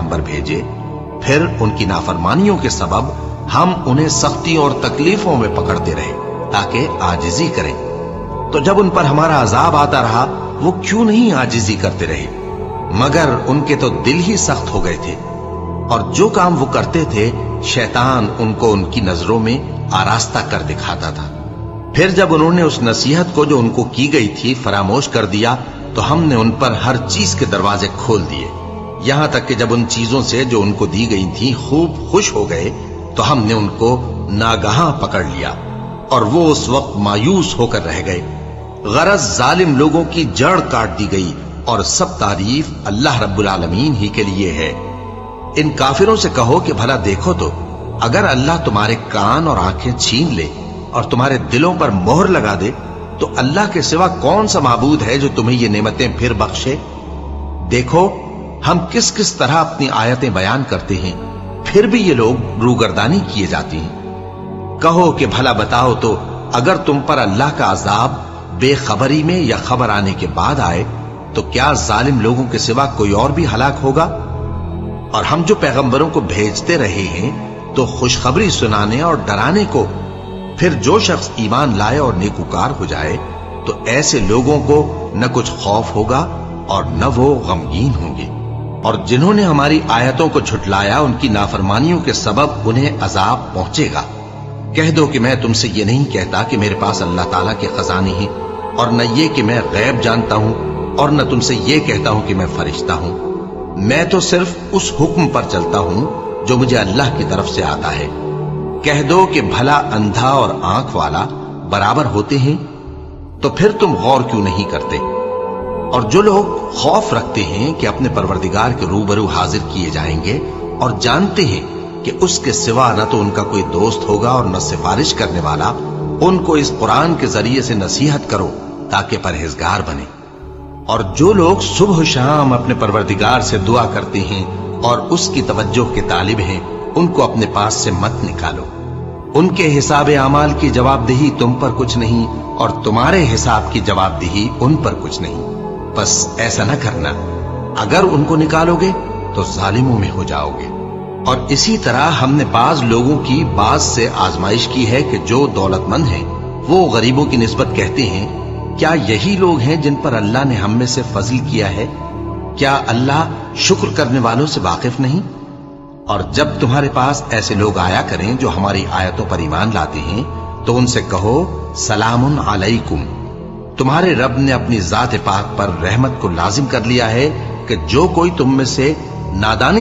पैगंबर भेजे, फिर उनकी नाफरमानियों के सबब हम उन्हें सख्ती और तकलीफों में पकड़ते रहे ताकि आजिजी करें। तो जब उन पर हमारा अजाब आता रहा, वो क्यों नहीं आजिजी करते रहे? मगर उनके तो दिल ही सख्त हो गए थे, और जो काम वो करते थे शैतान उनको उनकी नजरों में आरास्ता कर दिखाता था। फिर जब उन्होंने उस नसीहत को जो उनको की गई थी फरामोश कर दिया, तो हमने उन पर हर चीज के दरवाजे खोल दिए, यहां तक कि जब उन चीजों से जो उनको दी गई थी खूब खुश हो गए, तो हमने उनको नागहां पकड़ लिया और वो उस वक्त मायूस होकर रह गए। गरज जालिम लोगों की जड़ काट दी गई, और सब तारीफ अल्लाह रब्बुल आलमीन ही के लिए है। इन काफिरों से कहो कि भला देखो तो, अगर अल्लाह तुम्हारे कान और आंखें छीन ले और तुम्हारे दिलों पर मोहर लगा दे, तो अल्लाह के सिवा कौन सा माबूद है जो तुम्हें ये नेमतें फिर बख्शे? देखो हम किस किस तरह अपनी आयतें बयान करते हैं, फिर भी ये लोग रूगर्दानी किए जाती हैं। कहो कि भला बताओ तो, अगर तुम पर अल्लाह का अजाब बेखबरी में या खबर आने के बाद आए, तो क्या जालिम लोगों के सिवा कोई और भी हलाक होगा? और हम जो पैगंबरों को भेजते रहे हैं, तो खुशखबरी सुनाने और डराने को। फिर जो शख्स ईमान लाए और नेकूकार हो जाए, तो ऐसे लोगों को न कुछ खौफ होगा और न वो गमगीन होंगे। और जिन्होंने हमारी आयतों को झुटलाया, उनकी नाफरमानियों के सबब उन्हें अजाब पहुंचेगा। कह दो कि मैं तुमसे ये नहीं कहता कि मेरे पास अल्लाह ताला के खजाने हैं, और न ये कि मैं गैब जानता हूं, और न तुमसे ये कहता हूं कि मैं फरिश्ता हूं। मैं तो सिर्फ उस हुक्म पर चलता हूं जो मुझे अल्लाह की तरफ से आता है। कह दो कि भला अंधा और आंख वाला बराबर होते हैं? तो फिर तुम गौर क्यों नहीं करते? और जो लोग खौफ रखते हैं कि अपने परवरदिगार के रूबरू हाजिर किए जाएंगे, और जानते हैं कि उसके सिवा न तो उनका कोई दोस्त होगा और न सिफारिश करने वाला, उनको इस कुरान के जरिए से नसीहत करो ताकि परहेजगार बने। और जो लोग सुबह शाम अपने परवरदिगार से दुआ करते हैं और उसकी तवज्जो के तालिब हैं, उनको अपने पास से मत निकालो। उनके हिसाब आमाल की जवाबदेही तुम पर कुछ नहीं, और तुम्हारे हिसाब की जवाबदेही उन पर कुछ नहीं। बस ऐसा न करना, अगर उनको निकालोगे तो जालिमों में हो जाओगे। और इसी तरह हमने बाज लोगों की बाज से आजमाइश की है कि जो दौलतमंद हैं वो गरीबों की निस्बत कहते हैं, क्या यही लोग हैं जिन पर अल्लाह ने हम में से फजल किया है? क्या अल्लाह शुक्र करने वालों से वाकिफ नहीं? और जब तुम्हारे पास ऐसे लोग आया करें जो हमारी आयतों पर ईमान लाते हैं, तो उनसे कहो सलामुन अलैकुम। तुम्हारे रब ने अपनी जात पाक पर रहमत को लाजिम कर लिया है कि जो कोई तुम में से नादानी